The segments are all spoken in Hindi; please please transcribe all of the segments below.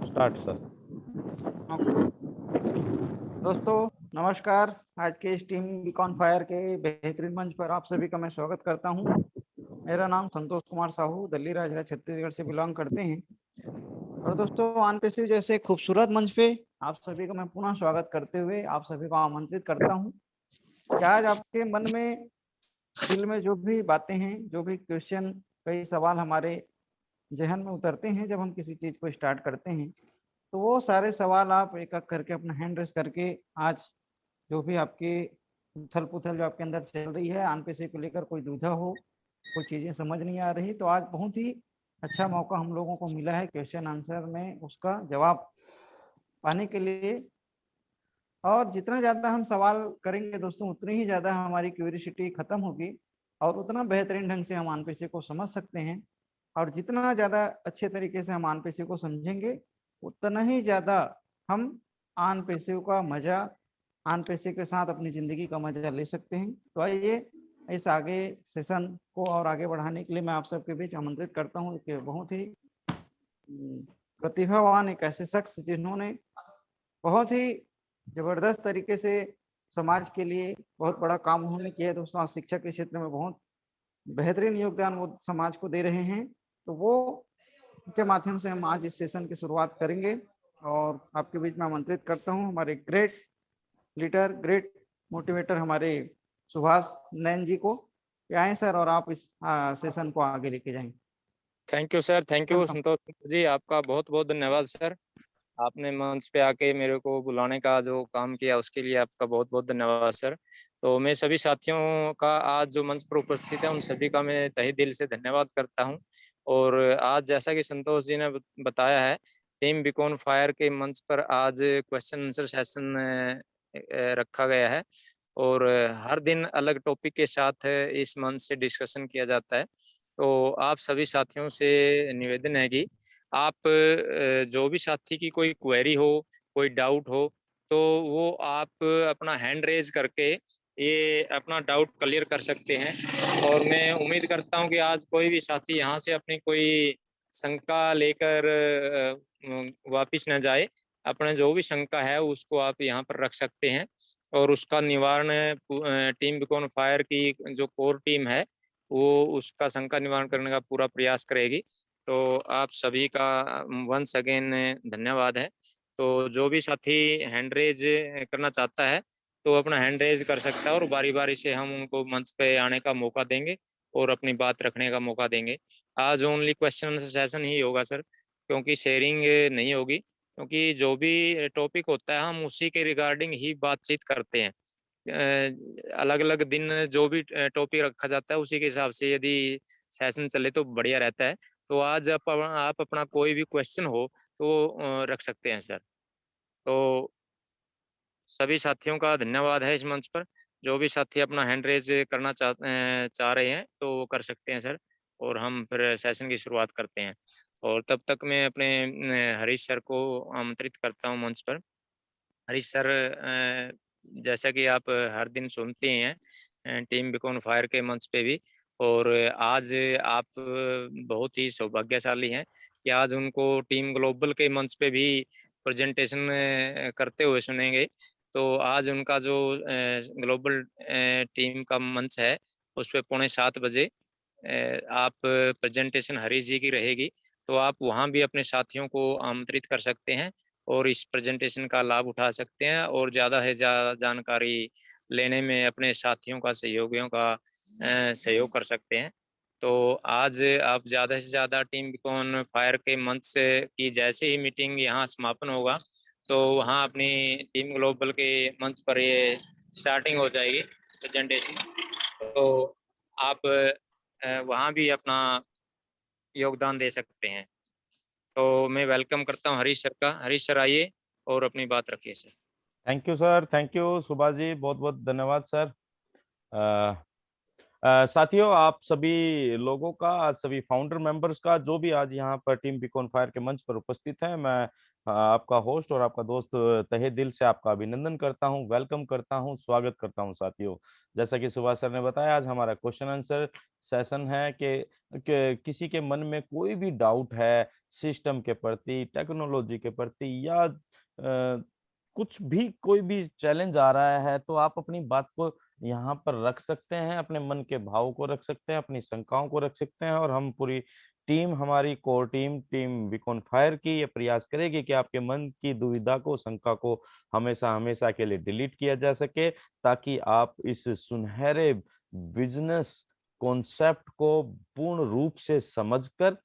Start sir. दोस्तों नमस्कार। आज के इस टीम बीकॉन फायर के बेहतरीन मंच पर आप सभी का मैं स्वागत करता हूं। मेरा नाम संतोष कुमार साहू, दिल्ली राज्य छत्तीसगढ़ से बिलोंग करते हैं। और दोस्तों ऑन पेसिव जैसे खूबसूरत मंच पे आप सभी का मैं पुनः स्वागत करते हुए आप सभी को आमंत्रित करता हूं कि आज आपके मन में, दिल में जो भी बातें हैं, जो भी क्वेश्चन, कई सवाल हमारे जहन में उतरते हैं जब हम किसी चीज को स्टार्ट करते हैं, तो वो सारे सवाल आप एक एक करके अपना हैंड रेस करके आज जो भी आपके उथल पुथल जो आपके अंदर चल रही है, आन पे से को लेकर कोई दुविधा हो, कोई चीजें समझ नहीं आ रही, तो आज बहुत ही अच्छा मौका हम लोगों को मिला है क्वेश्चन आंसर में उसका जवाब पाने के लिए। और जितना ज्यादा हम सवाल करेंगे दोस्तों, उतनी ही ज्यादा हमारी क्यूरियोसिटी खत्म होगी और उतना बेहतरीन ढंग से हम आन पेशे को समझ सकते हैं। और जितना ज्यादा अच्छे तरीके से हम आन पेशे को समझेंगे, उतना ही ज्यादा हम आन पेशे का मजा, आन पेशे के साथ अपनी जिंदगी का मजा ले सकते हैं। तो आइए इस आगे सेशन को और आगे बढ़ाने के लिए मैं आप सबके बीच आमंत्रित करता हूँ कि बहुत ही प्रतिभावान एक ऐसे शख्स जिन्होंने बहुत ही जबरदस्त तरीके से समाज के लिए बहुत बड़ा काम उन्होंने किया है। दोस्तों आज शिक्षा के क्षेत्र में बहुत बेहतरीन योगदान वो समाज को दे रहे हैं, तो वो के माध्यम से हम आज इस सेशन की शुरुआत करेंगे। और आपके बीच में आमंत्रित करता हूं हमारे ग्रेट लीडर, ग्रेट मोटिवेटर हमारे सुभाष नैन जी को, कि आए सर और आप इस सेशन को आगे लेके जाएं। Thank you sir, thank you Santosh ji, आपका बहुत बहुत धन्यवाद सर। आपने मंच पे आके मेरे को बुलाने का जो काम किया उसके लिए आपका बहुत बहुत धन्यवाद सर। तो मैं सभी साथियों का आज जो मंच पर उपस्थित है उन सभी का मैं तहे दिल से धन्यवाद करता हूं। और आज जैसा कि संतोष जी ने बताया है, टीम बीकॉन फायर के मंच पर आज क्वेश्चन आंसर सेशन रखा गया है और हर दिन अलग टॉपिक के साथ इस मंच से डिस्कशन किया जाता है। तो आप सभी साथियों से निवेदन है कि आप जो भी साथी की कोई क्वेरी हो, कोई डाउट हो, तो वो आप अपना हैंड रेज करके ये अपना डाउट क्लियर कर सकते हैं। और मैं उम्मीद करता हूं कि आज कोई भी साथी यहाँ से अपनी कोई शंका लेकर वापिस न जाए। अपने जो भी शंका है उसको आप यहाँ पर रख सकते हैं और उसका निवारण टीम बीकॉन फायर की जो कोर टीम है वो उसका शंका निवारण करने का पूरा प्रयास करेगी। तो आप सभी का वंस अगेन धन्यवाद है। तो जो भी साथी हैंड रेज करना चाहता है तो अपना हैंड रेज कर सकता है और बारी बारी से हम उनको मंच पे आने का मौका देंगे और अपनी बात रखने का मौका देंगे। आज ओनली क्वेश्चन सेशन ही होगा सर, क्योंकि शेयरिंग नहीं होगी, क्योंकि जो भी टॉपिक होता है हम उसी के रिगार्डिंग ही बातचीत करते हैं। अलग अलग दिन जो भी टॉपिक रखा जाता है उसी के हिसाब से यदि सेशन चले तो बढ़िया रहता है। तो आज आप अपना कोई भी क्वेश्चन हो तो रख सकते हैं सर। तो सभी साथियों का धन्यवाद है इस मंच पर। जो भी साथी अपना हैंड रेज करना चाह रहे हैं तो वो कर सकते हैं सर, और हम फिर सेशन की शुरुआत करते हैं। और तब तक मैं अपने हरीश सर को आमंत्रित करता हूँ मंच पर। हरीश सर, जैसा कि आप हर दिन सुनते हैं टीम बीकॉन फायर के मंच पे भी, और आज आप बहुत ही सौभाग्यशाली हैं कि आज उनको टीम ग्लोबल के मंच पे भी प्रेजेंटेशन करते हुए सुनेंगे। तो आज उनका जो ग्लोबल टीम का मंच है उस पे 6:45 बजे आप प्रेजेंटेशन हरीश जी की रहेगी। तो आप वहाँ भी अपने साथियों को आमंत्रित कर सकते हैं और इस प्रेजेंटेशन का लाभ उठा सकते हैं और ज़्यादा से ज़्यादा जानकारी लेने में अपने साथियों का, सहयोगियों का सहयोग कर सकते हैं। तो आज आप ज़्यादा से ज़्यादा टीम बीकॉन फायर के मंच से की जैसे ही मीटिंग यहाँ समापन होगा तो वहाँ अपनी टीम ग्लोबल के मंच पर ये स्टार्टिंग हो जाएगी प्रेजेंटेशन। तो आप वहाँ भी अपना योगदान दे सकते हैं। तो मैं वेलकम करता हूँ हरीश सर का। हरीश सर आइए और अपनी बात रखिए sir. Thank you sir, thank you Subhash ji, बहुत बहुत धन्यवाद सर। साथियों, आप सभी लोगों का, सभी फाउंडर मेंबर्स का, जो भी आज यहाँ पर टीम बीकॉन फायर के मंच पर उपस्थित है, मैं आपका होस्ट और आपका दोस्त तहे दिल से आपका अभिनंदन करता हूँ, वेलकम करता हूँ, स्वागत करता हूँ। साथियों, जैसा कि सुभाष सर ने बताया, आज हमारा क्वेश्चन आंसर सेशन है कि किसी के मन में कोई भी डाउट है सिस्टम के प्रति, टेक्नोलॉजी के प्रति, या कुछ भी, कोई भी चैलेंज आ रहा है, तो आप अपनी बात को यहाँ पर रख सकते हैं, अपने मन के भाव को रख सकते हैं, अपनी शंकाओं को रख सकते हैं, और हम पूरी टीम, हमारी core team, team Beacon fire की, ये प्रयास करेगी कि आपके मन की दुविधा को, शंका को हमेशा हमेशा के लिए डिलीट किया जा सके, ताकि आप इस सुनहरे बिजनेस कॉन्सेप्ट को पूर्ण रूप से समझकर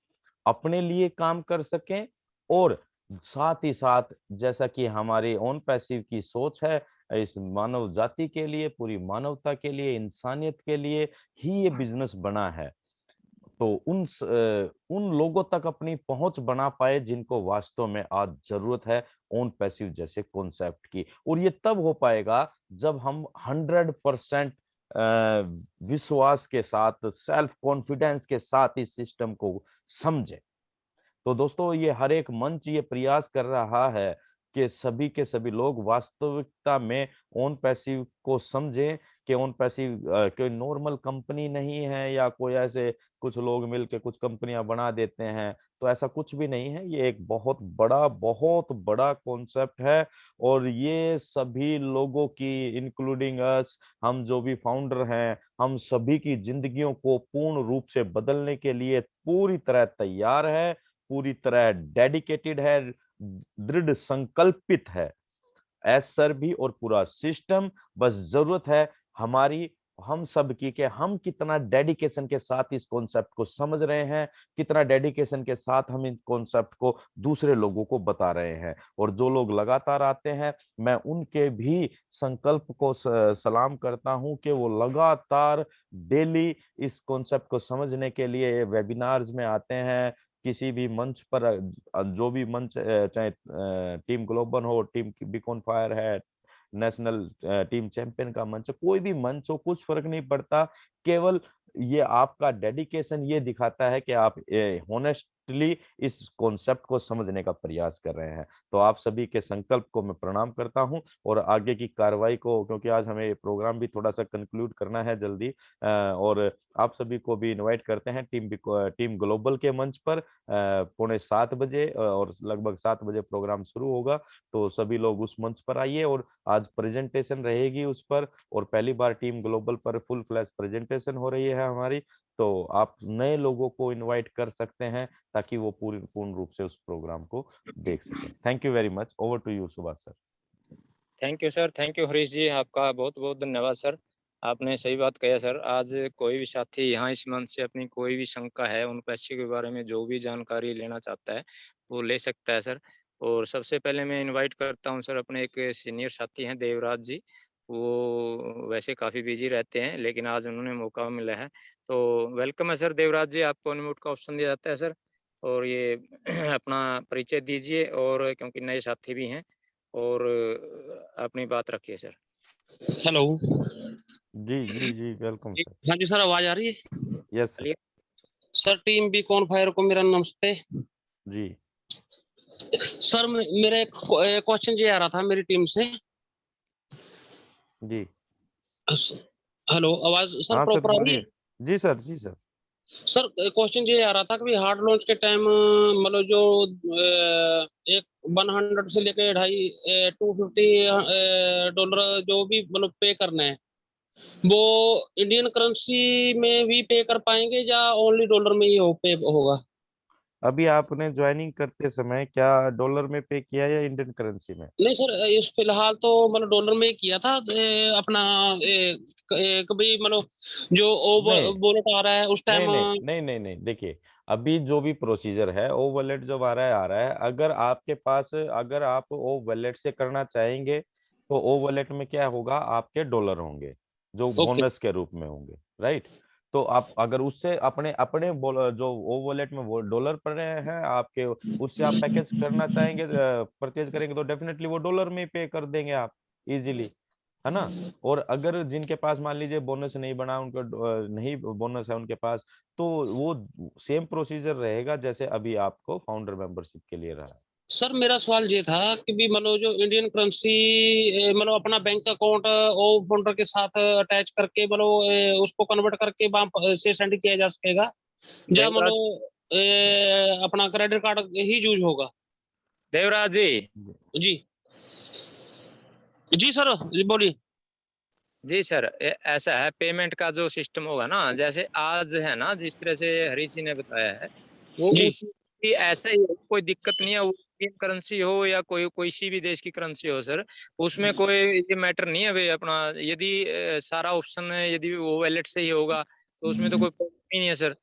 अपने लिए काम कर सकें, और साथ ही साथ, जैसा कि हमारी ओन पैसिव की सोच है, इस मानव जाति के लिए, पूरी मानवता के लिए, इंसानियत के लिए ही ये बिजनेस बना है, तो उन लोगों तक अपनी पहुंच बना पाए जिनको वास्तव में आज जरूरत है ओन पैसिव जैसे कॉन्सेप्ट की। और ये तब हो पाएगा जब हम 100% विश्वास के साथ, सेल्फ कॉन्फिडेंस के साथ इस सिस्टम को समझे। तो दोस्तों, ये हर एक मंच ये प्रयास कर रहा है कि सभी के सभी लोग वास्तविकता में ओन पैसिव को समझें, कि ओन पैसिव कोई नॉर्मल कंपनी नहीं है, या कोई ऐसे कुछ लोग मिलके कुछ कंपनियां बना देते हैं, तो ऐसा कुछ भी नहीं है। ये एक बहुत बड़ा कॉन्सेप्ट है, और ये सभी लोगों की, इंक्लूडिंग अस, हम जो भी फाउंडर हैं, हम सभी की जिंदगियों को पूर्ण रूप से बदलने के लिए पूरी तरह तैयार है, पूरी तरह डेडिकेटेड है, दृढ़ संकल्पित है। एस सर भी और पूरा सिस्टम, बस जरूरत है हमारी, हम सब की, कि हम कितना डेडिकेशन के साथ इस कॉन्सेप्ट को समझ रहे हैं, कितना डेडिकेशन के साथ हम इन कॉन्सेप्ट को दूसरे लोगों को बता रहे हैं। और जो लोग लगातार आते हैं, मैं उनके भी संकल्प को सलाम करता हूं कि वो लगातार डेली इस कॉन्सेप्ट को समझने के लिए वेबिनार्स में आते हैं, किसी भी मंच पर, जो भी मंच, चाहे टीम ग्लोबल हो, टीम बीकॉन फायर है, नेशनल टीम चैंपियन का मंच, कोई भी मंच हो, कुछ फर्क नहीं पड़ता। केवल ये आपका डेडिकेशन ये दिखाता है कि आप होनेस्टली इस कॉन्सेप्ट को समझने का प्रयास कर रहे हैं। तो आप सभी के संकल्प को मैं प्रणाम करता हूं, और आगे की कार्रवाई को, क्योंकि आज हमें प्रोग्राम भी थोड़ा सा कंक्लूड करना है जल्दी, और आप सभी को भी इनवाइट करते हैं टीम ग्लोबल के मंच पर 6:45 बजे, और लगभग 7 बजे प्रोग्राम शुरू होगा। तो सभी लोग उस मंच पर आइए, और आज प्रेजेंटेशन रहेगी उस पर, और पहली बार टीम ग्लोबल पर फुल फ्लैश प्रेजेंटेशन हो रही है हमारी। तो आप नए लोगों को इनवाइट कर सकते हैं, ताकि वो पूर्ण रूप से उस प्रोग्राम को देख सकें। Thank you very much. Over to you Subhash sir. Thank you sir, thank you Harish ji, आपका बहुत बहुत धन्यवाद सर। आपने सही बात कहा सर। आज कोई भी साथी यहाँ इस मंच से अपनी कोई भी शंका है, उन पैसे के बारे में जो भी जानकारी लेना चाहता है, वो ले सकता है सर। और सबसे पहले मैं इनवाइट करता हूँ सर, अपने एक सीनियर साथी हैं देवराज जी। वो वैसे काफ़ी बिजी रहते हैं, लेकिन आज उन्होंने मौका मिला है, तो वेलकम है सर देवराज जी। आपको अनम्यूट का ऑप्शन दिया जाता है सर, और ये अपना परिचय दीजिए, और क्योंकि नए साथी भी हैं, और अपनी बात रखिए सर। हेलो जी जी जी, वेलकम सर। हाँ जी सर, आवाज आ रही है? Yes sir. Sir, team Beacon fire को मेरा नमस्ते जी सर। मेरा एक क्वेश्चन ये आ रहा था मेरी टीम से। जी। हेलो, आवाज सर हाँ सर, प्रॉपर आ रही है? बोलिए। जी सर, जी सर। सर, क्वेश्चन ये आ रहा था कि हार्ड लॉन्च के टाइम, मतलब जो एक 100 से लेके 250 डॉलर जो भी मतलब पे करना है, वो इंडियन करेंसी में भी पे कर पाएंगे या ओनली डॉलर में ही पे होगा? अभी आपने ज्वाइनिंग करते समय क्या डॉलर में पे किया या इंडियन करेंसी में? नहीं सर, इस फिलहाल तो मतलब डॉलर में ही किया था। अपना कभी मतलब जो नहीं वॉलेट आ रहा है उस नहीं टाइम। नहीं नहीं नहीं नहीं, देखिए, अभी जो भी प्रोसीजर है, ओ वॉलेट जब आ रहा है, अगर आपके पास, अगर आप ओ वॉलेट से करना चाहेंगे, तो ओ वॉलेट में क्या होगा, आपके डॉलर होंगे, जो ओके। बोनस के रूप में होंगे, राइट। तो आप अगर उससे अपने अपने जो ओ वॉलेट में वो डॉलर पड़े हैं आपके, उससे आप पैकेज करना चाहेंगे, परचेज करेंगे, तो डेफिनेटली वो डॉलर में पे कर देंगे आप इजीली। है ना। और अगर जिनके पास मान लीजिए बोनस नहीं बना, उनको नहीं बोनस है उनके पास, तो वो सेम प्रोसीजर रहेगा जैसे अभी आपको फाउंडर मेंबरशिप के लिए रहा। सर मेरा सवाल ये था कि भी मतलब जो इंडियन करेंसी मतलब अपना बैंक अकाउंट ओ फाउंडर के साथ अटैच करके मतलब उसको कन्वर्ट करके वहां से सेंड किया जा सकेगा, या देवराज मतलब अपना क्रेडिट कार्ड ही यूज होगा? देवराज जी। जी जी सर, जी बोलिए। जी सर, ऐसा है, पेमेंट का जो सिस्टम होगा ना, जैसे आज है ना, जिस तरह से हरीश जी ने बताया है, वो जी उस ऐसा ही है, कोई दिक्कत नहीं है। वो इंडियन करेंसी हो या कोई कोई सी भी देश की करेंसी हो सर, उसमें कोई ये मैटर नहीं है भाई। अपना यदि सारा ऑप्शन यदि वो वॉलेट से ही होगा तो उसमें तो कोई प्रॉब्लम ही नहीं है सर।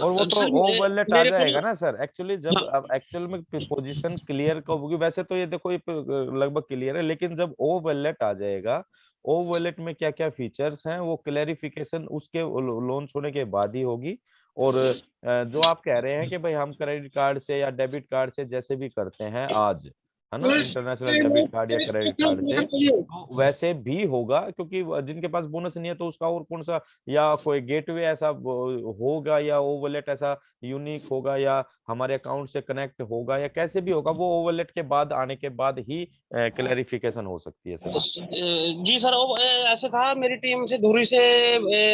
और वो तो सर ओ वॉलेट आ मेरे को जाएगा ना सर, एक्चुअली जब हाँ अब एक्चुअल में पोजीशन क्लियर होगी, वैसे तो ये देखो ये लगभग क्लियर है, लेकिन जब ओ वॉलेट आ जाएगा, ओ वॉलेट में क्या क्या फीचर्स हैं वो क्लेरिफिकेशन उसके लॉन्च होने के बाद ही होगी। और जो आप कह रहे हैं कि भाई हम क्रेडिट कार्ड से या डेबिट कार्ड से जैसे भी करते हैं आज, है ना, इंटरनेशनल डेबिट कार्ड या क्रेडिट कार्ड से, तो वैसे भी होगा, क्योंकि जिनके पास बोनस नहीं है तो उसका और कौन सा, या कोई गेटवे ऐसा होगा, या ओ वॉलेट ऐसा यूनिक होगा, या हमारे अकाउंट से कनेक्ट होगा, या कैसे भी होगा, वो ओ वॉलेट के बाद आने के बाद ही क्लैरिफिकेशन हो सकती है सर। जी सर, वो ऐसे था, मेरी टीम से दूरी से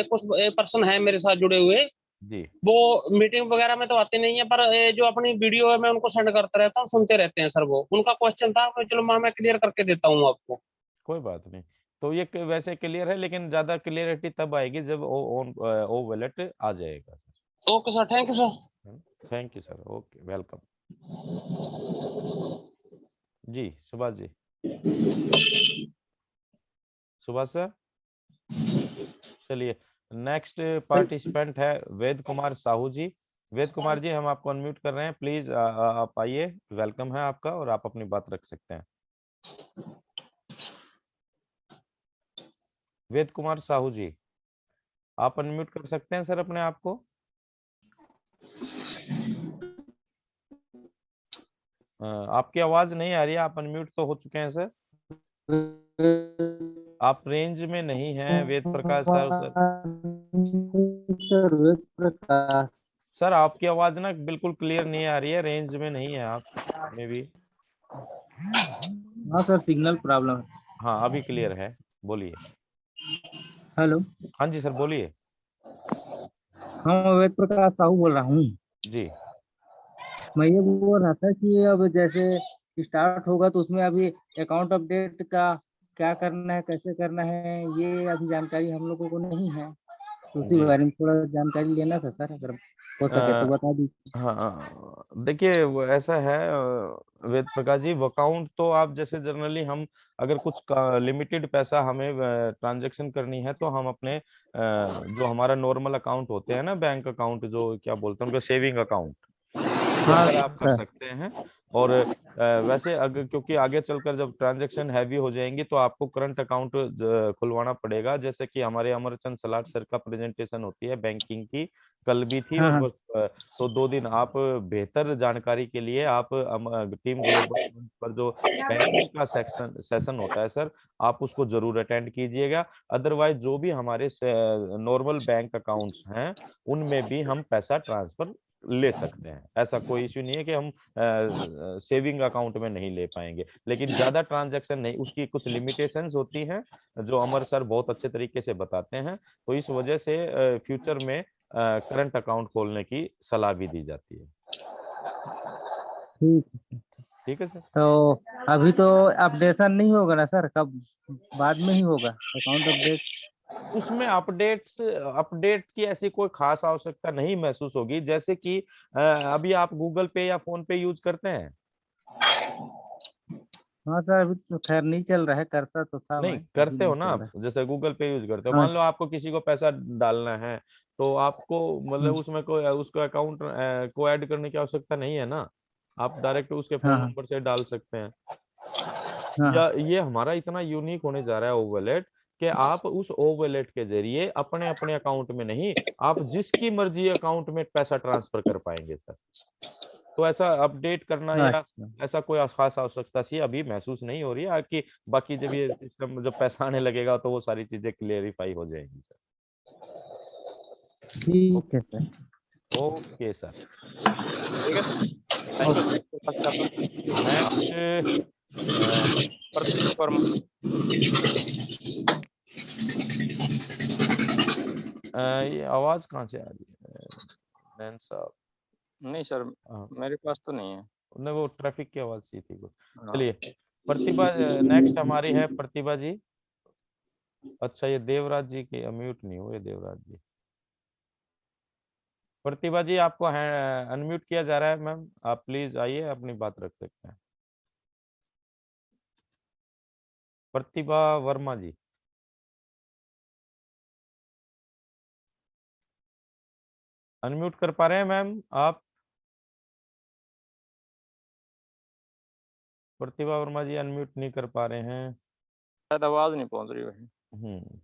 कुछ पर्सन है मेरे साथ जुड़े हुए। जी वो मीटिंग वगैरह में तो आते नहीं है, पर जो अपनी वीडियो है मैं उनको सेंड करता रहता हूँ, सुनते रहते हैं सर। वो उनका क्वेश्चन था, चलो मैं क्लियर करके देता हूँ आपको। कोई बात नहीं। तो ये वैसे क्लियर है, लेकिन ज्यादा क्लियरिटी तब आएगी जब ओ वॉलेट आ जाएगा okay sir, thank you sir. Sir. Thank you sir, okay, welcome. जी सुभाष जी, सुभाष सर। चलिए, नेक्स्ट पार्टिसिपेंट है वेद कुमार साहू जी। वेद कुमार जी, हम आपको अनम्यूट कर रहे हैं, प्लीज आप आइए, वेलकम है आपका, और आप अपनी बात रख सकते हैं। वेद कुमार साहू जी, आप अनम्यूट कर सकते हैं सर अपने आप को। आपकी आवाज नहीं आ रही है, आप अनम्यूट तो हो चुके हैं सर। आप रेंज में नहीं हैं वेद प्रकाश सर। प्रकाश। सर आपकी आवाज ना बिल्कुल क्लियर नहीं आ रही है, रेंज में नहीं है आप में भी। हाँ सर, सिग्नल प्रॉब्लम है। हाँ अभी क्लियर है, बोलिए। हेलो। हाँ जी सर, बोलिए। हाँ, मैं वेद प्रकाश साहू बोल रहा हूँ। जी मैं ये बोल रहा था कि अब जैसे स्टार्ट होगा तो उसमें अभी अकाउंट अपडेट का क्या करना है, कैसे करना है, ये अभी जानकारी हम लोगों को नहीं है। तो उसी जी। बारे में थोड़ा जानकारी लेना था सर, अगर हो सके तो बता दीजिए। हाँ देखिए, वो ऐसा है वेद प्रकाश जी, अकाउंट तो आप जैसे जनरली हम अगर कुछ लिमिटेड पैसा हमें ट्रांजैक्शन करनी है तो हम अपने जो हमारा नॉर्मल अकाउंट होते हैं ना, बैंक अकाउंट जो क्या बोलते हैं उनका, सेविंग अकाउंट, उसके हाँ अंदर आप कर सर। सकते हैं। और वैसे अगर क्योंकि आगे चलकर जब ट्रांजैक्शन हैवी हो जाएंगी तो आपको करंट अकाउंट खुलवाना पड़ेगा, जैसे कि हमारे अमरचंद सलाट सर का प्रेजेंटेशन होती है बैंकिंग की, कल भी थी। हाँ और हाँ। तो 2 दिन आप बेहतर जानकारी के लिए आप टीम ग्लोबल मंच पर जो बैंकिंग का सेशन होता है सर, आप उसको जरूर अटेंड कीजिएगा। अदरवाइज जो भी हमारे नॉर्मल बैंक अकाउंट्स हैं उनमें भी हम पैसा ट्रांसफर ले सकते हैं, ऐसा कोई इश्यू नहीं है कि हम सेविंग अकाउंट में नहीं ले पाएंगे। लेकिन ज्यादा ट्रांजैक्शन नहीं, उसकी कुछ लिमिटेशंस होती हैं जो अमर सर बहुत अच्छे तरीके से बताते हैं, तो इस वजह से फ्यूचर में करंट अकाउंट खोलने की सलाह भी दी जाती है। ठीक। ठीक है सर। तो अभी तो अपडेशन नहीं होगा ना सर, कब बाद में ही होगा अकाउंट अपडेट? उसमें अपडेट की ऐसी कोई खास आवश्यकता नहीं महसूस होगी, जैसे कि अभी आप गूगल पे या फोन पे यूज करते हैं। हाँ सर, अभी तो खैर नहीं चल रहा है, करता तो था नहीं मैं, अभी करते हो नहीं ना चल आप, रहा जैसे गूगल पे यूज करते हो, है। हाँ। मान लो आपको किसी को पैसा डालना है, तो आपको मतलब उसमें कोई उसका अकाउंट को ऐड करने की आवश्यकता नहीं है ना, आप डायरेक्ट उसके हाँ फोन हाँ नंबर से डाल सकते हैं। हाँ या ये हमारा इतना यूनिक होने जा रहा है ओ वॉलेट, कि आप उस ओ वॉलेट के जरिए अपने अपने अकाउंट में नहीं, आप जिसकी मर्जी अकाउंट में पैसा ट्रांसफर कर पाएंगे सर। तो ऐसा अपडेट करना या अच्छा ऐसा कोई खास आवश्यकता सी अभी महसूस नहीं हो रही है कि बाकी जब ये सिस्टम जब पैसा आने लगेगा तो वो सारी चीजें क्लियरिफाई हो जाएंगी सर। ठीक है सर। Okay sir. ठीक है, थैंक यू। नेक्स्ट प्रतीक वर्मा। ये आवाज कहाँ से आ रही है नैन साहब? नहीं सर, हाँ, मेरे पास तो नहीं है। नहीं वो ट्रैफिक की आवाज सी थी कुछ। हाँ। चलिए प्रतिभा नेक्स्ट हमारी है प्रतिभा जी। अच्छा ये देवराज जी के अम्यूट नहीं हुए देवराज जी। प्रतिभा जी आपको अनम्यूट किया जा रहा है मैम, आप प्लीज आइए अपनी बात रख सकते हैं। प्रतिभा वर्मा जी। अनम्यूट कर पा रहे हैं मैम आप? प्रतिभा वर्मा जी अनम्यूट नहीं कर पा रहे हैं। शायद आवाज नहीं पहुंच रही है।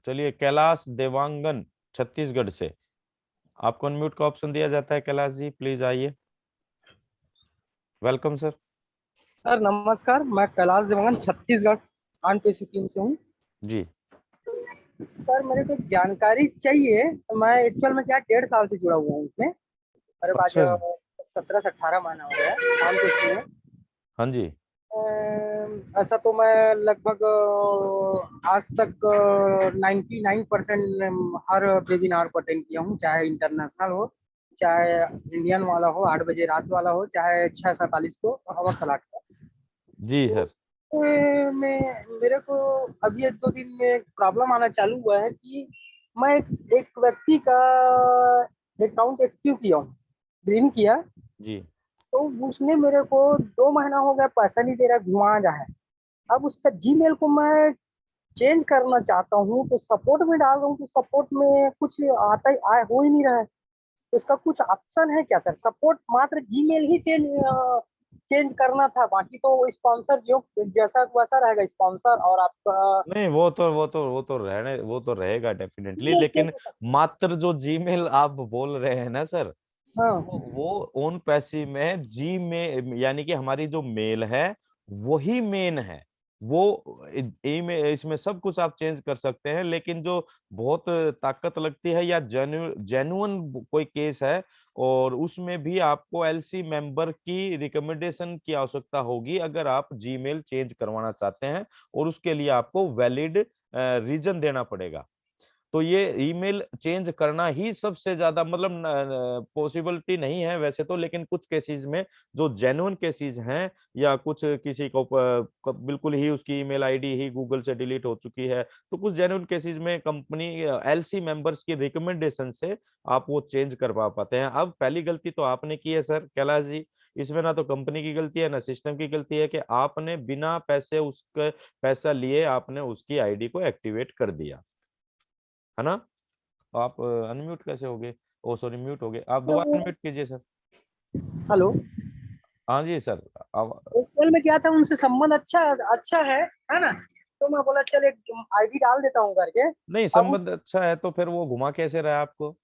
चलिए कैलाश देवांगन छत्तीसगढ़ से आपको अनम्यूट का ऑप्शन दिया जाता है। कैलाश जी प्लीज आइए। Welcome sir. सर नमस्कार, मैं कैलाश देवांगन छत्तीसगढ़ आनपी सिक्किम से हूँ। जी सर मेरे को एक जानकारी चाहिए। मैं एक्चुअल में क्या 1.5 साल से जुड़ा हुआ हूँ इसमें। मेरे पास अच्छा 17 से 18 महीना हो गया है आनपी सिक्किम में। हाँ जी ऐसा तो मैं लगभग आज तक 99% हर वेबिनार को अटेंड किया हूँ, चाहे इंटरनेशनल हो, चाहे इंडियन वाला हो, 8 बजे रात वाला हो, चाहे 6:47 को अवर सलाट का। जी सर। मैं मेरे को अभी 1-2 दिन में प्रॉब्लम आना चालू हुआ है कि मैं एक व्यक्ति का अकाउंट एक्टिव किया हूँ, ग्रीन किया, जी तो उसने मेरे को 2 महीना हो गया पैसा नहीं दे रहा, घुमा रहा है। अब उसका जीमेल को मैं चेंज करना चाहता हूँ, तो सपोर्ट में डाल रहा हूँ, तो सपोर्ट में कुछ आता ही हो ही नहीं रहा है। तो इसका कुछ ऑप्शन है क्या सर? सपोर्ट मात्र जीमेल ही चेंज करना था, बाकी तो स्पॉन्सर जो जैसा वैसा रहेगा स्पॉन्सर और आपका नहीं वो तो रहेगा डेफिनेटली, email लेकिन change होता मात्र जो जीमेल आप बोल रहे हैं ना सर, है। हाँ वो ओन पैसिव में जी में यानी कि हमारी जो मेल है वही मेन है। वो ईमेल इसमें सब कुछ आप चेंज कर सकते हैं, लेकिन जो बहुत ताकत लगती है या जेन्युइन कोई केस है और उसमें भी आपको एलसी मेंबर की रिकमेंडेशन की आवश्यकता होगी अगर आप जीमेल चेंज करवाना चाहते हैं, और उसके लिए आपको वैलिड रीजन देना पड़ेगा। तो ये ईमेल चेंज करना ही सबसे ज्यादा मतलब पॉसिबिलिटी नहीं है वैसे तो, लेकिन कुछ केसेस में जो जेन्युइन केसेस हैं या कुछ किसी को बिल्कुल ही उसकी ईमेल आईडी ही गूगल से डिलीट हो चुकी है, तो कुछ जेन्युइन केसेस में कंपनी एलसी मेंबर्स की रिकमेंडेशन से आप वो चेंज करवा पाते हैं। अब पहली गलती तो आपने की है सर कैलाश जी, इसमें ना तो कंपनी की गलती है ना सिस्टम की गलती है कि आपने बिना पैसा लिए आपने उसकी आईडी को एक्टिवेट कर दिया है ना। आप अनम्यूट कैसे हो गए? ओ सॉरी म्यूट हो गए, आप दोबारा अनम्यूट कीजिए सर। हेलो। हाँ जी सर। एक्चुअल में क्या था, उनसे संबंध अच्छा अच्छा है ना? तो मैं बोला चल एक आईडी डाल देता हूँ करके। नहीं अब संबंध अच्छा है तो फिर वो घुमा कैसे रहा है आपको?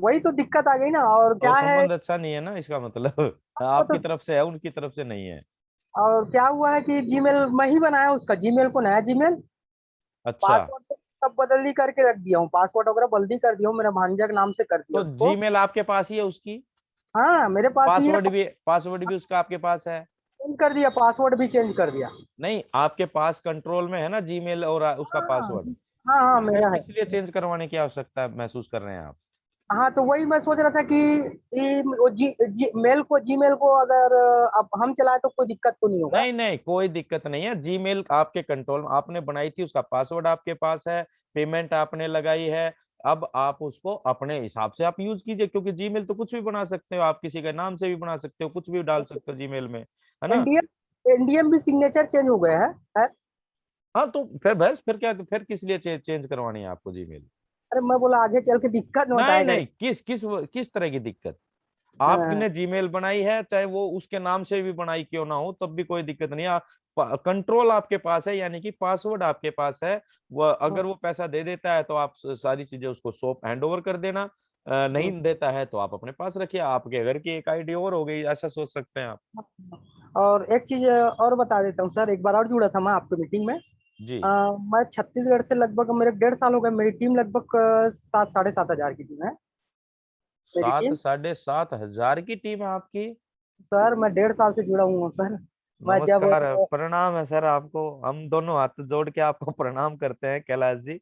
वही तो दिक्कत आ गई ना, और तो क्या है संबंध अच्छा नहीं है ना इसका मतलब वो आपकी तो। तरफ से है उनकी तरफ से नहीं है। और क्या हुआ है कि जीमेल मैं ही बनाया, उसका जीमेल को नया जीमेल, अच्छा पासवर्ड तो सब बदली करके रख दिया हूँ, पासवर्ड वगैरह बदली कर दिया हूँ, मेरे भांजा के नाम से कर दिया तो उसको। जीमेल आपके पास ही है उसकी? हाँ मेरे पास ही है। पासवर्ड भी उसका आपके पास है? चेंज कर दिया, पासवर्ड भी चेंज कर दिया। नहीं आपके पास कंट्रोल में है ना जीमेल और उसका हाँ पासवर्ड? हाँ हाँ फिर मेरा है। किस लिए चेंज करवाने की आवश्यकता महसूस कर रहे हैं आप? हाँ तो वही मैं सोच रहा था कि वो मेल को जीमेल को अगर अब हम चलाए तो कोई दिक्कत तो नहीं होगा। नहीं नहीं कोई दिक्कत नहीं है, जीमेल आपके कंट्रोल में आपने बनाई थी, उसका पासवर्ड आपके पास है, पेमेंट आपने लगाई है। अब आप उसको अपने हिसाब से आप यूज कीजिए, क्योंकि जीमेल तो कुछ भी बना सकते हो, आप किसी के नाम से भी बना सकते हो, कुछ भी डाल सकते हो जीमेल में, है ना। एनडीएम एनडीएम भी सिग्नेचर चेंज हो गया है। हाँ तो फिर बस फिर क्या, फिर किस लिए चेंज करवानी है आपको जीमेल? अरे मैं बोला आगे चल के दिक्कत न नहीं बताएगा। नहीं किस किस किस तरह की दिक्कत? हाँ आपने जीमेल बनाई है चाहे वो उसके नाम से भी बनाई क्यों ना हो, तब भी कोई दिक्कत नहीं है। कंट्रोल आपके पास है यानी कि पासवर्ड आपके पास है। वो हाँ अगर वो पैसा दे देता है तो आप सारी चीजें उसको सौंप हैंड ओवर कर देना। नहीं देता है तो आप अपने पास रखिए, आपके घर की एक आईडी और हो गई, ऐसा सोच सकते हैं आप। और एक चीज और बता देता हूँ सर, एक बार और जुड़ा था मैं आपके मीटिंग में। जी। मैं छत्तीसगढ़ से लगभग मेरे 1.5 साल हो गए, मेरी टीम लगभग 7-7.5 हजार की टीम है मेरी 7 टीम। साढ़े 7 हजार की टीम है आपकी? सर मैं 1.5 साल से जुड़ा हुआ हूँ सर। मैं जब नमस्कार, प्रणाम है सर आपको, हम दोनों हाथ जोड़ के आपको प्रणाम करते हैं कैलाश जी।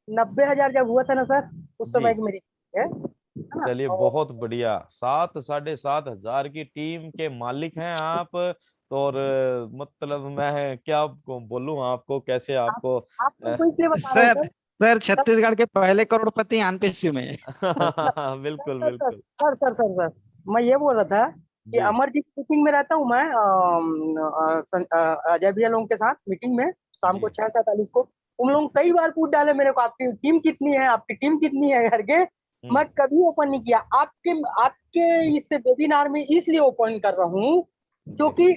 90,000 जब हुआ था ना सर, उस जी, समय की मेरी है ना। चलिए और बहुत बढ़िया। 7 साढ़े 7 हजार की टीम के मालिक हैं आप। तो और मतलब मैं क्या आपको बोलूं, आपको कैसे आप आपको आप लोग को इसलिए बता रहा हूँ sir sir. Sir sir Chhattisgarh के पहले करोड़पति आनपेस्यू में है। बिल्कुल सर सर बिल्कुल। सर सर सर सर मैं ये बोल रहा था कि जी। अमरजीत मीटिंग में रहता हूँ मैं, अजय भैया लोगों के साथ मीटिंग में शाम को जी। 6:47 को। उन लोग कई बार पूछ डाले मेरे को, आपकी टीम कितनी है, आपकी टीम कितनी है करके। मैं हम्म। कभी ओपन नहीं किया आपके आपके इस वेबिनार में, इसलिए ओपन कर रहा हूँ जी। क्योंकि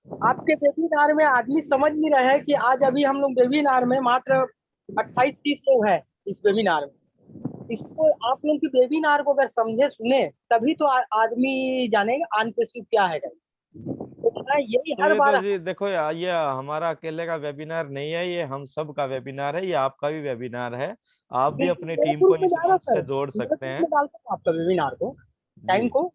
आपके वेबिनार में आदमी समझ नहीं रहा है कि आज अभी हम लोग वेबिनार में मात्र 28-30 लोग हैं इस वेबिनार में। इसको आप लोग की वेबिनार को अगर समझे सुने तभी तो आदमी जानेगा अनपेसिव क्या है। तो मैं यही तो हर ये बार। तो जी देखो यार, ये हमारा अकेले का वेबिनार नहीं है, ये हम सब का वेबिनार है, ये आपका भी वेबिनार है। आप भी बिल्कुल अपनी मेरे टीम को ग्रुप में इस डालो मंच सर, से जोड़ मेरे सकते ग्रुप हैं। में डालता हूँ आपका वेबिनार को, जी। टाइम को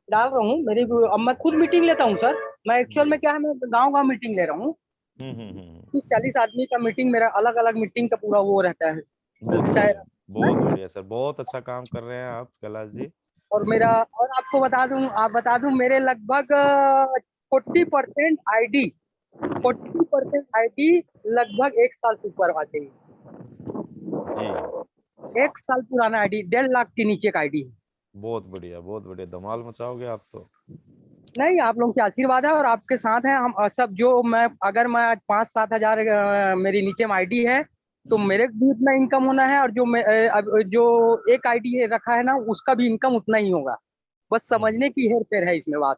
डाल रहा हूँ मेरी। अब मैं खुद मीटिंग लेता हूँ सर। मैं एक्चुअल जी। में क्या है, मैं गांव गांव मीटिंग ले रहा हूँ। हम्म। 30-40 आदमी का मीटिंग, मेरा अलग अलग मीटिंग का पूरा वो रहता है बिल्कुल। शायद। बहुत बढ़िया सर, बहुत अच्छा काम कर रहे हैं आप कैलाश जी। और मेरा, और आपको बता दूं मेरे लगभग 40% आईडी, 40% आईडी लगभग 1 साल से ऊपर आते हैं। जी। 1 साल पुराना आईडी, 1.5 लाख के नीचे का आईडी है। बहुत बढ़िया, बहुत बढ़िया, धमाल मचाओगे आप तो। नहीं, आप लोगों के आशीर्वाद है और आपके साथ हैं हम सब। जो मैं अगर मैं आज 5-7 हजार मेरी नीचे में आईडी है तो मेरे भी उतना इनकम होना है, और जो एक आईडी रखा है ना उसका भी इनकम उतना ही होगा। बस हम्म। समझने की हेर फेर है इसमें बात।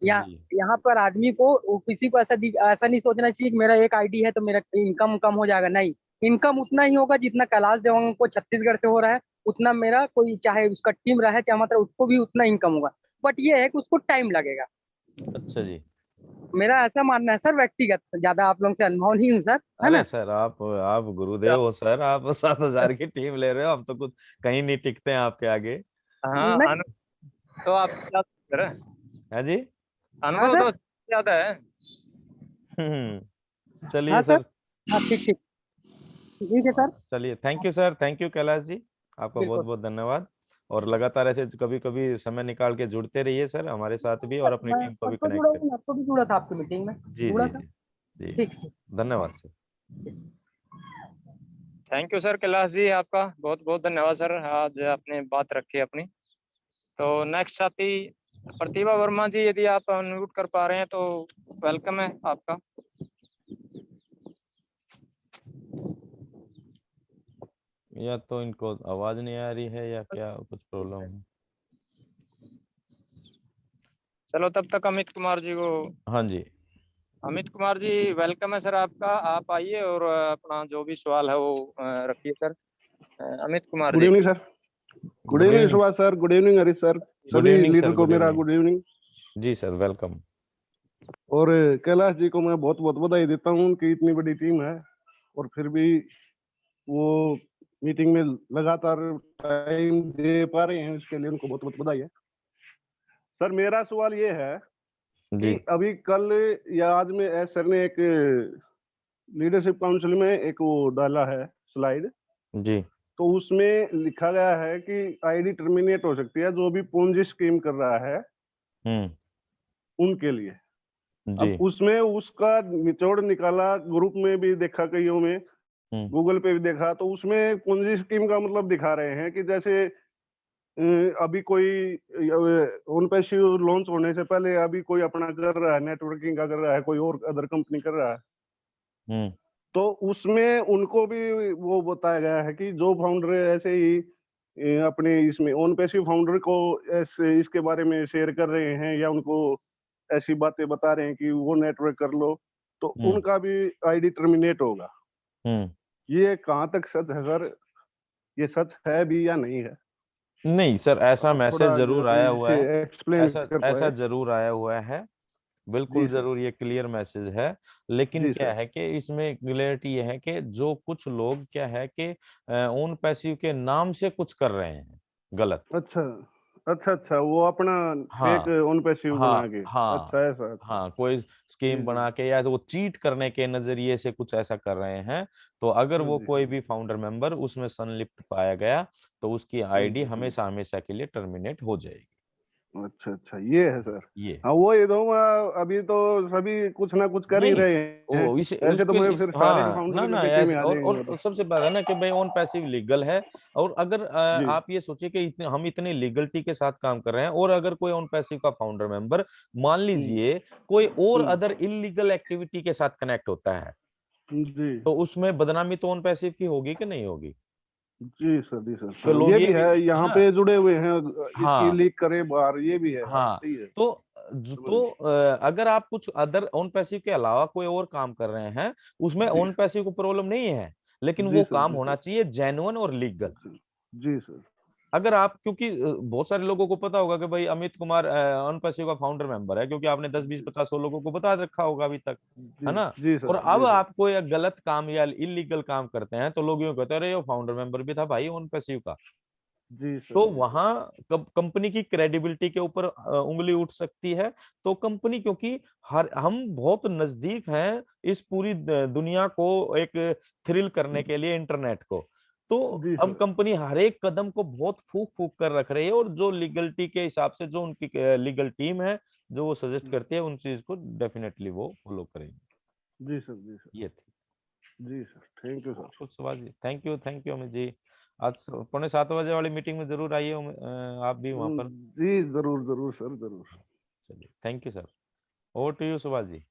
यहाँ जी। यहाँ पर आदमी को किसी को ऐसा नहीं सोचना चाहिए कि मेरा एक आईडी है तो मेरा इनकम कम हो जाएगा। नहीं, इनकम उतना ही होगा जितना कैलाश देवांगन को छत्तीसगढ़ से हो रहा है, उतना मेरा कोई चाहे उसका टीम रहे चाहे मतलब उसको भी उतना इनकम होगा। बट ये है कि उसको टाइम लगेगा। अच्छा जी। मेरा ऐसा मानना है सर, व्यक्तिगत, ज्यादा आप लोगों से अनुभव नहीं हूँ सर, है अरे ना। सर, आप गुरुदेव हो सर, आप 7 हजार की टीम ले रहे हो, हम तो कुछ कहीं नहीं टिकते हैं आपके आगे। हाँ, नहीं। तो आप क्या सर, है जी। हाँ अनुभव सर। तो ज्यादा है। हाँ चलिए सर। सर। हाँ, ठीक ठीक, ठीक है सर। चलिए, thank you sir, thank you Kailash ji, आपका बहुत बिल्कुल बहुत धन्यवाद। और लगातार ऐसे कभी कभी समय निकाल के जुड़ते रहिए सर हमारे साथ भी, और सर, अपनी मैं टीम को भी परसों कनेक्ट जुड़ा करिए। हूँ, परसों भी जुड़ा था आपकी मीटिंग में, जी जुड़ा जी था। जी। जी। ठीक ठीक। धन्यवाद sir. Thank you sir Kailash ji, आपका बहुत बहुत धन्यवाद सर, आज आपने बात रखी अपनी। तो नेक्स्ट साथी प्रतिभा वर्मा जी, यदि आप अनम्यूट कर पा रहे हैं तो वेलकम है आपका। या तो इनको आवाज नहीं आ रही है या क्या कुछ प्रॉब्लम है। चलो तब तक अमित कुमार जी को, हाँ जी। अमित कुमार जी वेलकम है सर आपका, आप आइए और अपना जो भी सवाल है वो रखिए सर। अमित कुमार गुड जी। Evening sir. Good good evening evening. Subhash sir, good evening Harish sir, good सभी इवनिंग लीडर सर, को गुड मेरा इवनिंग। Good evening. जी सर, वेलकम। और कैलाश जी को मैं बहुत बहुत बधाई देता हूँ कि इतनी बड़ी टीम है और फिर भी वो मीटिंग में लगातार टाइम दे पा रहे हैं, इसके लिए उनको बहुत बहुत बधाई है। सर मेरा सवाल ये है जी। कि अभी कल या आज में एस सर ने एक लीडरशिप काउंसिल में एक वो डाला है स्लाइड, जी। तो उसमें लिखा गया है कि आईडी टर्मिनेट हो सकती है जो भी पोंजी स्कीम कर रहा है हम्म। उनके लिए। जी। अब उसमें उसका निचोड़ निकाला, ग्रुप में भी देखा, कईयों में हम्म। गूगल पे भी देखा, तो उसमें पोंजी स्कीम का मतलब दिखा रहे हैं कि जैसे अभी कोई उन पे लॉन्च होने से पहले अभी कोई अपना कर रहा है, नेटवर्किंग का कर रहा है, कोई और अदर कंपनी कर रहा है, हम्म। तो उसमें उनको भी वो बताया गया है कि जो फाउंडर ऐसे ही अपने इसमें ऑन पैसिव फाउंडर को ऐसे इसके बारे में शेयर कर रहे हैं या उनको ऐसी बातें बता रहे हैं कि वो नेटवर्क कर लो, तो हम्म। उनका भी आईडी टर्मिनेट होगा। हम्म। ये कहाँ तक सच है सर? ये सच है भी या नहीं है? नहीं सर, ऐसा आप मैसेज थोड़ा जरूर आया हुआ है, इसे एक्सप्लेन ऐसा कर ऐसा पाए। जरूर आया हुआ है, जी बिल्कुल सर। जरूर, ये क्लियर मैसेज है। लेकिन जी क्या सर। है कि इसमें क्लियरिटी ये है कि जो कुछ लोग क्या है कि ओन पैसिव के नाम से कुछ कर रहे हैं गलत। अच्छा अच्छा अच्छा, वो अपना फेक हाँ ओन पैसिव बना हाँ के। हाँ अच्छा ऐसा, अच्छा। हाँ, कोई जी स्कीम जी। बना के या तो वो चीट करने के नजरिए से कुछ ऐसा कर रहे हैं, तो अगर हाँ वो जी हाँ कोई जी। भी फाउंडर मेंबर उसमें संलिप्त पाया गया तो उसकी हाँ आईडी जी हाँ जी। हमेशा हमेशा के लिए टर्मिनेट हो जाएगी। अच्छा अच्छा, ये है सर। ये हाँ वो ये तो अभी तो सभी कुछ ना कुछ कर ही नहीं, रहे हैं। वो इस ऐसे तो उसके मैं इस फिर सारे हाँ ना फाउंडर के ना पीछे में ऐसे, आ जाएंगे वो और तो। सबसे बात है ना कि भाई ऑन पैसिव लीगल है। और अगर जी। आप ये सोचिए कि इतने हम इतने लीगलिटी के साथ काम कर रहे हैं, और अगर कोई ऑन पैसिव का फाउंडर मेंबर मान हम्म लीजिए कोई और हम्म। अदर इलीगल एक्टिविटी के साथ कनेक्ट होता है, जी तो उसमें बदनामी तो ऑन पैसिव की होगी कि नहीं होगी? जी सर, जी सर, तो हाँ लोग ये ये भी भी है, है यहाँ ना। पे जुड़े हुए हैं। इसकी हाँ लीक करे बाहर, ये भी है, हाँ हाँ, सही है। तो समझ गए। अगर आप कुछ अदर ऑन पैसिव के अलावा कोई और काम कर रहे हैं, उसमें जी ऑन पैसिव को प्रॉब्लम नहीं है, लेकिन जी वो सर, काम जी होना सर, चाहिए जेन्युइन और लीगल। जी जी सर। अगर आप, क्योंकि बहुत सारे लोगों को पता होगा कि भाई अमित कुमार ऑन पैसिव का फाउंडर मेंबर है, क्योंकि आपने 10 20 जी 50 100 लोगों को बता रखा होगा अभी तक, जी है ना। जी और सर, अब जी सर। आप कोई गलत काम या इलीगल काम करते हैं तो लोग यूं कहते हैं अरे ये फाउंडर मेंबर भी था भाई ऑन पैसिव का। जी सर, तो जी सर। वहां कंपनी की क्रेडिबिलिटी के ऊपर उंगली उठ सकती है। तो कंपनी, क्योंकि हर हम बहुत नजदीक हैं इस पूरी दुनिया को एक थ्रिल करने के लिए, इंटरनेट को, तो जी अब सर। कंपनी हर एक कदम को बहुत फूक फूक कर रख रही है, और जो लीगलिटी के हिसाब से जो उनकी लीगल टीम है जो वो सजेस्ट करती है, उन चीज को डेफिनेटली वो फॉलो करेंगे। जी सर, जी सर। ये थी। जी सर, थैंक यू सर। कुछ सवाल जी? Thank you Amit ji. आज 6:45 वाली मीटिंग में जरूर आइए, आप भी वहां पर। जी जरूर जरूर सर, जरूर। चलिए, thank you sir. Over to you Subhash ji.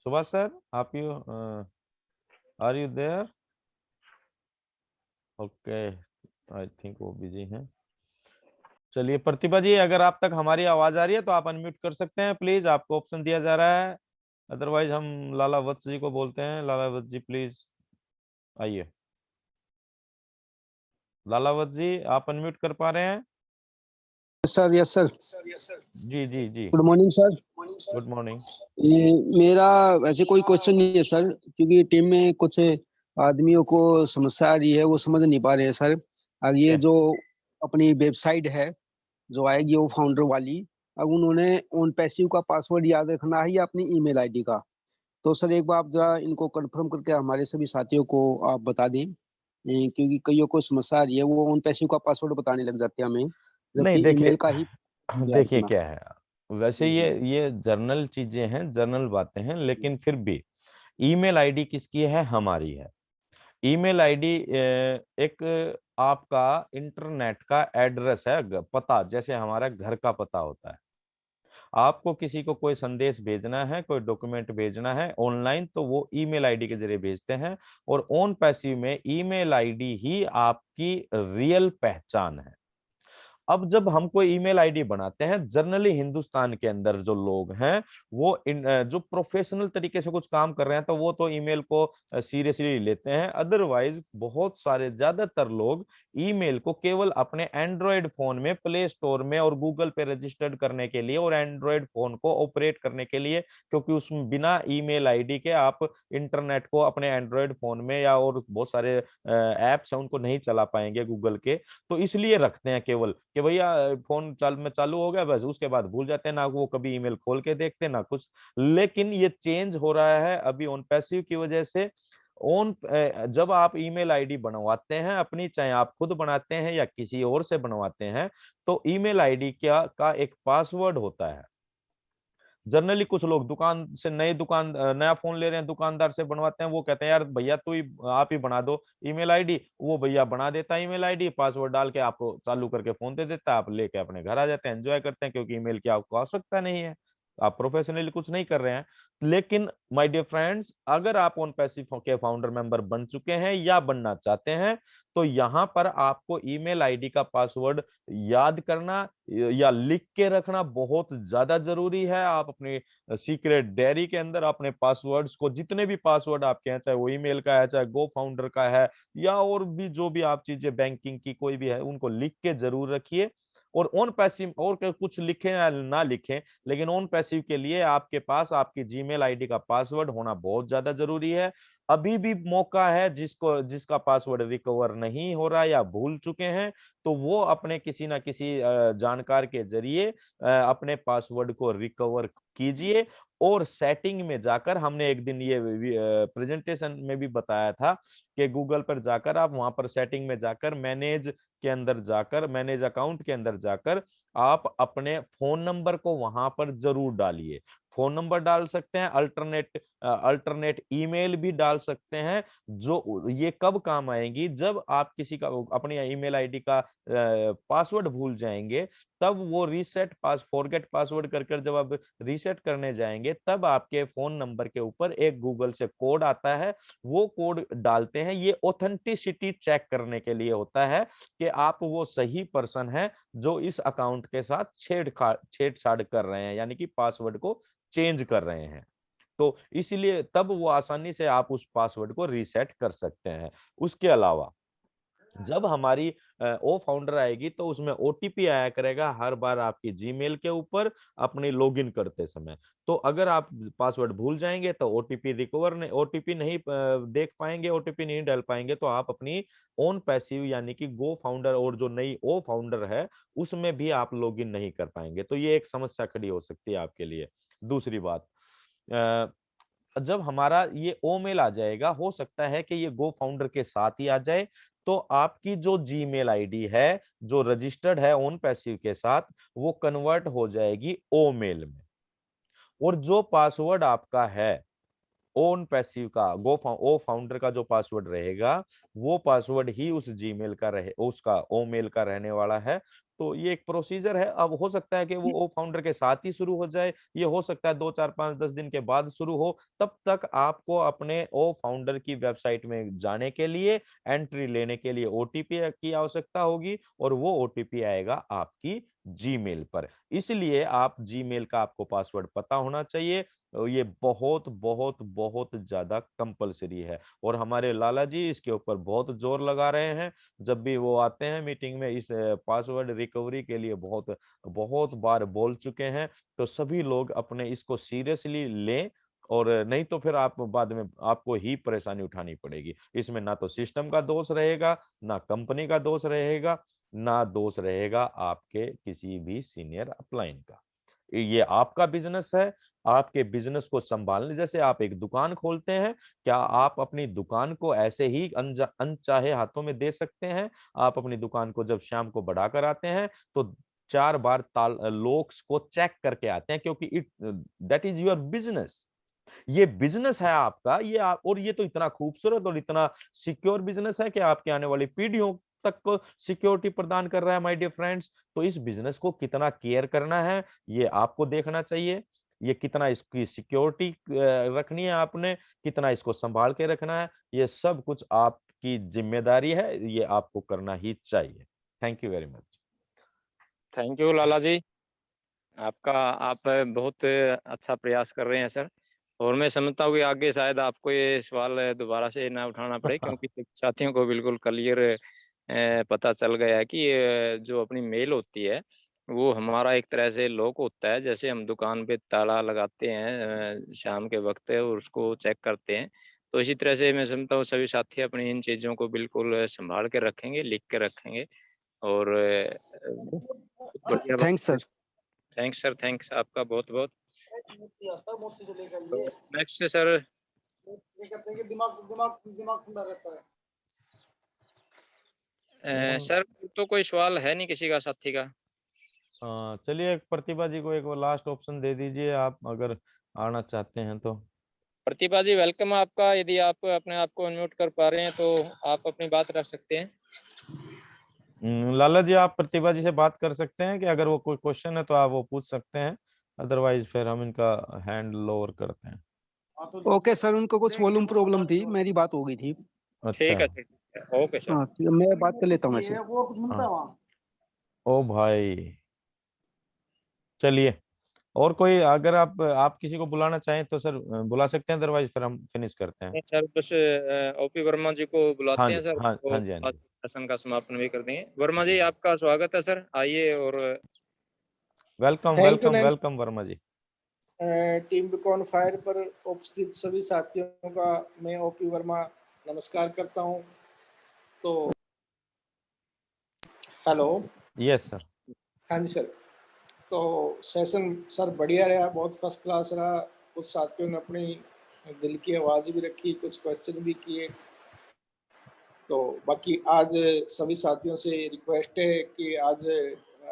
Subhash sir, आप you are you there? Okay, I think वो बिजी हैं। चलिए प्रतिभा जी, अगर आप तक हमारी आवाज आ रही है तो आप अनम्यूट कर सकते हैं प्लीज, आपको ऑप्शन दिया जा रहा है। अदरवाइज हम लाला वत्स जी को बोलते हैं। लाला वत्स जी प्लीज आइए। लाला वत्स जी, आप अनम्यूट कर पा रहे हैं? Sir yes sir. जी जी जी। Good morning sir. Good morning. मेरा वैसे कोई क्वेश्चन नहीं है सर, क्योंकि टीम में कुछ आदमियों को समस्या आ रही है, वो समझ नहीं पा रहे हैं सर। अब ये जो अपनी वेबसाइट है जो आएगी वो फाउंडर वाली, अब उन्होंने ऑन पैसिव का पासवर्ड याद रखना है या अपनी ईमेल आईडी का? तो सर एक बार आप जरा इनको कंफर्म करके हमारे सभी साथियों को आप बता दें, क्योंकि कईयों को समस्या आ रही है, वो ऑन पैसिव का पासवर्ड बताने लग जाते हैं हमें, नहीं जबकि देखिए, ईमेल का ही याद देखिए रखना। क्या है, वैसे जी ये जर्नल चीजें हैं, जर्नल बातें हैं, लेकिन फिर भी ईमेल आईडी किसकी है? हमारी है। ईमेल आईडी एक आपका इंटरनेट का एड्रेस है, पता, जैसे हमारा घर का पता होता है। आपको किसी को कोई संदेश भेजना है, कोई डॉक्यूमेंट भेजना है ऑनलाइन, तो वो ईमेल आईडी के जरिए भेजते हैं। और ऑन पैसिव में ईमेल आईडी ही आपकी रियल पहचान है। अब जब हम कोई ईमेल आईडी बनाते हैं, जनरली हिंदुस्तान के अंदर जो लोग हैं वो जो प्रोफेशनल तरीके से कुछ काम कर रहे हैं तो वो तो ईमेल को सीरियसली लेते हैं। अदरवाइज बहुत सारे, ज्यादातर लोग ईमेल को केवल अपने एंड्रॉयड फोन में प्ले स्टोर में और गूगल पे रजिस्टर्ड करने के लिए, और एंड्रॉयड फोन को ऑपरेट करने के लिए, क्योंकि उसमें बिना ईमेल आईडी के आप इंटरनेट को अपने एंड्रॉयड फोन में या और बहुत सारे एप्स हैं उनको नहीं चला पाएंगे गूगल के, तो इसलिए रखते हैं केवल कि भैया फोन में चालू हो गया बस, उसके बाद भूल जाते हैं, ना वो कभी ईमेल खोल के देखते ना कुछ। लेकिन ये चेंज हो रहा है अभी ऑन पैसिव की वजह से। ऑन जब आप ईमेल आईडी बनवाते हैं अपनी, चाहे आप खुद बनाते हैं या किसी और से बनवाते हैं, तो ईमेल आईडी क्या का एक पासवर्ड होता है। जनरली कुछ लोग दुकान से नया फोन ले रहे हैं, दुकानदार से बनवाते हैं, वो कहते हैं यार भैया तू ही, आप ही बना दो ईमेल आईडी। वो भैया बना देता है ईमेल आईडी, पासवर्ड डाल के आपको चालू करके फोन दे देता है, आप लेके अपने घर आ जाते हैं, एंजॉय करते हैं, क्योंकि ईमेल की आपको आवश्यकता नहीं है। आप प्रोफेशनली कुछ नहीं कर रहे हैं। लेकिन माय डियर फ्रेंड्स, अगर आप ऑन पैसिव के फाउंडर मेंबर बन चुके हैं या बनना चाहते हैं, तो यहाँ पर आपको ईमेल आईडी का पासवर्ड याद करना या लिख के रखना बहुत ज्यादा जरूरी है। आप अपनी सीक्रेट डायरी के अंदर अपने पासवर्ड्स को, जितने भी पासवर्ड आपके हैं, चाहे वो ईमेल का है, चाहे गो फाउंडर का है, या और भी जो भी आप चीजें बैंकिंग की कोई भी है, उनको लिख के जरूर रखिए। और ऑन पैसिव और कुछ लिखें या ना लिखें, लेकिन ऑन पैसिव के लिए आपके पास आपकी जीमेल आईडी का पासवर्ड होना बहुत ज्यादा जरूरी है। अभी भी मौका है, जिसका पासवर्ड रिकवर नहीं हो रहा या भूल चुके हैं, तो वो अपने किसी ना किसी जानकार के जरिए अपने पासवर्ड को रिकवर कीजिए। और सेटिंग में जाकर, हमने एक दिन ये प्रेजेंटेशन में भी बताया था कि गूगल पर जाकर आप वहां पर सेटिंग में जाकर मैनेज अकाउंट के अंदर जाकर आप अपने फोन नंबर को वहां पर जरूर डालिए। फोन नंबर डाल सकते हैं, अल्टरनेट ईमेल भी डाल सकते हैं। जो ये कब काम आएंगी, जब आप किसी का अपनी ईमेल आईडी का पासवर्ड भूल जाएंगे, तब वो फॉरगेट पासवर्ड कर जब आप रीसेट करने जाएंगे, तब आपके फोन नंबर के ऊपर एक गूगल से कोड आता है। वो कोड डालते हैं, ये ऑथेंटिसिटी चेक करने के लिए होता है कि आप वो सही पर्सन है जो इस अकाउंट के साथ छेड़छाड़ कर रहे हैं, यानी कि पासवर्ड को चेंज कर रहे हैं। तो इसलिए तब वो आसानी से आप उस पासवर्ड को रीसेट कर सकते हैं। उसके अलावा जब हमारी ओ फाउंडर आएगी, तो उसमें ओटीपी आया करेगा हर बार आपकी जीमेल के ऊपर अपनी लॉगिन करते समय। तो अगर आप पासवर्ड भूल जाएंगे तो ओटीपी नहीं देख पाएंगे, ओटीपी नहीं डाल पाएंगे, तो आप अपनी ओन पैसिव यानी कि गो फाउंडर और जो नई ओ फाउंडर है, उसमें भी आप लॉगिन नहीं कर पाएंगे। तो ये एक समस्या खड़ी हो सकती है आपके लिए। दूसरी बात, जब हमारा ये ओ मेल आ जाएगा, हो सकता है कि ये गो फाउंडर के साथ ही आ जाए, तो आपकी जो जीमेल आईडी है जो रजिस्टर्ड है ओन पैसिव के साथ, वो कन्वर्ट हो जाएगी ओ मेल में। और जो पासवर्ड आपका है ओन पैसिव का ओ फाउंडर का जो पासवर्ड रहेगा, वो पासवर्ड ही उस जीमेल का उसका ओ मेल का रहने वाला है। तो ये एक प्रोसीजर है। अब हो सकता है कि वो ओ फाउंडर के साथ ही शुरू हो जाए, ये हो सकता है 2 4 5 10 दिन के बाद शुरू हो। तब तक आपको अपने ओ फाउंडर की वेबसाइट में जाने के लिए, एंट्री लेने के लिए ओटीपी की आवश्यकता होगी, और वो ओटीपी आएगा आपकी जीमेल पर। इसलिए आप जीमेल का आपको पासवर्ड पता होना चाहिए। ये बहुत बहुत बहुत ज्यादा कंपलसरी है, और हमारे लाला जी इसके ऊपर बहुत जोर लगा रहे हैं। जब भी वो आते हैं मीटिंग में, इस पासवर्ड रिकवरी के लिए बहुत बहुत बार बोल चुके हैं। तो सभी लोग अपने इसको सीरियसली लें, और नहीं तो फिर आप बाद में आपको ही परेशानी उठानी पड़ेगी। इसमें ना तो सिस्टम का दोष रहेगा, ना कंपनी का दोष रहेगा, ना दोष रहेगा आपके किसी भी सीनियर अपलाइन का। ये आपका बिजनेस है। आपके बिजनेस को संभालने, जैसे आप एक दुकान खोलते हैं, क्या आप अपनी दुकान को ऐसे ही अनचाहे हाथों में दे सकते हैं? आप अपनी दुकान को जब शाम को बढ़ाकर आते हैं, तो 4 बार लॉक्स को चेक करके आते हैं, क्योंकि दैट इज योर बिजनेस। ये बिजनेस है आपका, और ये तो इतना खूबसूरत और इतना सिक्योर बिजनेस है कि आपके आने वाली पीढ़ियों तक को सिक्योरिटी प्रदान कर रहा है माय डियर फ्रेंड्स। तो इस बिजनेस को कितना केयर करना है, ये आपको देखना चाहिए। ये कितना इसकी सिक्योरिटी रखनी है आपने, कितना इसको संभाल के रखना है, ये सब कुछ आपकी जिम्मेदारी है, ये आपको करना ही चाहिए। Thank you very much. Thank you Lala ji, आप बहुत अच्छा प्रयास कर रहे हैं सर। और मैं समझता हूँ कि आगे शायद आपको ये सवाल दोबारा से ना उठाना पड़े, क्योंकि साथियों को बिल्कुल क्लियर पता चल गया है कि ये जो अपनी मेल होती है, वो हमारा एक तरह से लॉक होता है। जैसे हम दुकान पे ताला लगाते हैं शाम के वक्त और उसको चेक करते हैं, तो इसी तरह से मैं समझता हूँ सभी साथी अपनी इन चीज़ों को बिल्कुल संभाल के रखेंगे, लिख के रखेंगे। और बढ़िया बात थैंक्स है। सर। थैंक्स सर, थैंक्स आपका बहुत बहुत। नेक्स्ट सर, सर तो कोई सवाल है नहीं किसी का साथी का? चलिए प्रतिभा जी को एक लास्ट ऑप्शन दे दीजिए, आप अगर आना चाहते हैं तो। प्रतिभा जी वेलकम आपका। यदि आप अपने आप को अनम्यूट कर पा रहे हैं तो आप अपनी बात रख सकते हैं। लाला जी, आप प्रतिभा जी से बात कर सकते हैं कि अगर वो कोई क्वेश्चन है तो आप वो पूछ सकते हैं। अदरवाइज फिर हम इनका हैंड लोअर करते हैं। ओके सर, उनको कुछ वॉल्यूम प्रॉब्लम थी, मेरी बात हो गई थी। ठीक अच्छा। है, ठीक है, ओके सर। हाँ, ठीक है, मैं बात कर लेता हूँ ऐसे। हाँ। ओ भाई, चलिए, और कोई अगर आप किसी को बुलाना चाहें तो सर बुला सकते हैं, अदरवाइज फिर हम फिनिश करते हैं। नहीं सर, बस ओपी वर्मा जी को हाँ बुलाते जी, हैं सर, हाँ तो हाँ जी, हाँ आज जी। सेशन का समापन भी कर देंगे। वर्मा जी, आपका स्वागत है सर, आइए। और welcome thank you welcome Nancy. Welcome Verma ji. Team Beacon Fire पर उपस्थित सभी साथियों का मैं ओपी वर्मा नमस्कार करता हूं। तो हेलो। Yes sir. हाँ जी सर। तो सेशन सर बढ़िया रहा, बहुत फर्स्ट क्लास रहा। कुछ साथियों ने अपनी दिल की आवाज़ भी रखी, कुछ क्वेश्चन भी किए। तो बाकी आज सभी साथियों से रिक्वेस्ट है कि आज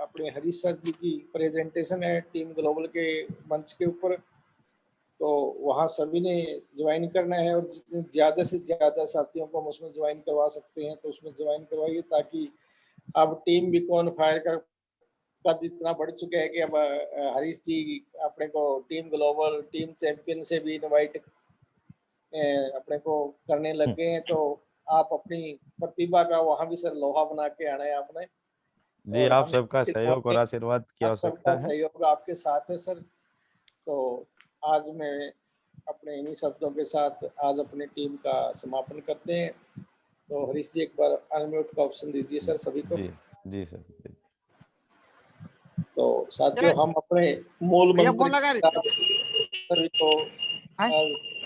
अपने हरीश सर जी की प्रेजेंटेशन है टीम ग्लोबल के मंच के ऊपर, तो वहाँ सभी ने ज्वाइन करना है। और जितने ज़्यादा से ज़्यादा साथियों को हम उसमें ज्वाइन करवा सकते हैं तो उसमें ज्वाइन करवाइए, ताकि अब टीम बीकॉन फायर का कद इतना बढ़ चुका है कि अब हरीश जी अपने को टीम ग्लोबल, टीम चैंपियन से भी इनवाइट अपने को करने लग गए हैं। तो आप अपनी प्रतिभा का वहाँ भी सर लोहा बना के आना है आपने। जी, और आप हम सबका सबके सहयोग साथ और हैं, आशीर्वाद की आप सबका आवश्यकता है। सहयोग आपके साथ है सर। तो आज मैं अपने इन्हीं शब्दों के साथ आज अपनी टीम का समापन करते हैं। तो हरीश जी एक बार अनम्यूट का ऑप्शन दीजिए सर सभी को। जी जी सर जी। तो साथियों, हम अपने मूल भैया मंत्र फोन लगा के रहे साथ सभी को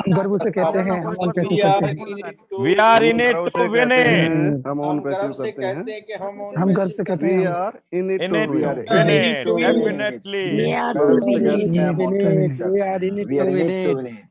गर्व से कहते हैं हम ऑन We कैसे are करते हैं। in it to we are win। In it गर्व टू से विन कहते इट। हैं, हम हम ऑन गर्व पैसिव से करते कहते हैं। हैं कि हम ऑन हम गर्व पैसिव से कहते करते वी हैं are in it in to it to win. Win in it it to win। Definitely. We are in it to win it. We are in it to win it.